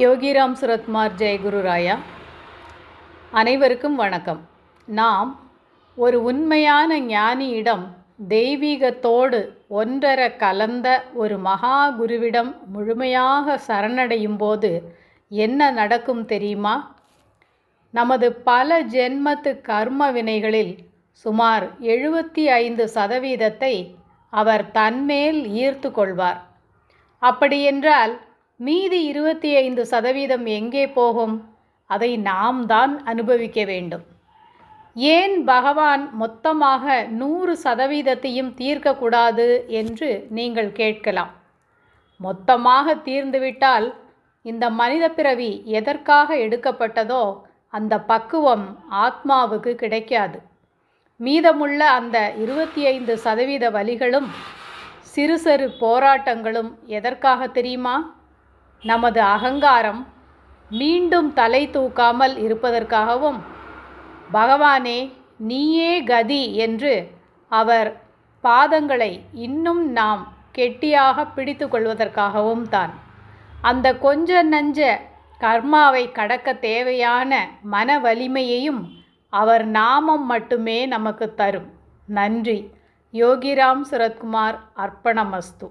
யோகிராம் சுரத்குமார் ஜெயகுருராயா. அனைவருக்கும் வணக்கம். நாம் ஒரு உண்மையான ஞானியிடம் தெய்வீகத்தோடு ஒன்றர கலந்த ஒரு மகா குருவிடம் முழுமையாக சரணடையும் போது என்ன நடக்கும் தெரியுமா? நமது பல ஜென்மத்து கர்ம வினைகளில் சுமார் 75% அவர் தன்மேல் ஈர்த்து கொள்வார். அப்படியென்றால் மீதி 25% எங்கே போகும்? அதை நாம் தான் அனுபவிக்க வேண்டும். ஏன் பகவான் மொத்தமாக 100%த்தையும் தீர்க்கக்கூடாது என்று நீங்கள் கேட்கலாம். மொத்தமாக தீர்ந்துவிட்டால் இந்த மனித பிறவி எதற்காக எடுக்கப்பட்டதோ அந்த பக்குவம் ஆத்மாவுக்கு கிடைக்காது. மீதமுள்ள அந்த 25% வலிகளும் சிறு சிறு போராட்டங்களும் எதற்காக தெரியுமா? நமது அகங்காரம் மீண்டும் தலை தூக்காமல் இருப்பதற்காகவும், பகவானே நீயே கதி என்று அவர் பாதங்களை இன்னும் நாம் கெட்டியாக பிடித்து கொள்வதற்காகவும் தான். அந்த கொஞ்ச நஞ்ச கர்மாவை கடக்க தேவையான மன வலிமையையும் அவர் நாமம் மட்டுமே நமக்கு தரும். நன்றி. யோகிராம் சுரத்குமார். அர்ப்பணமஸ்து.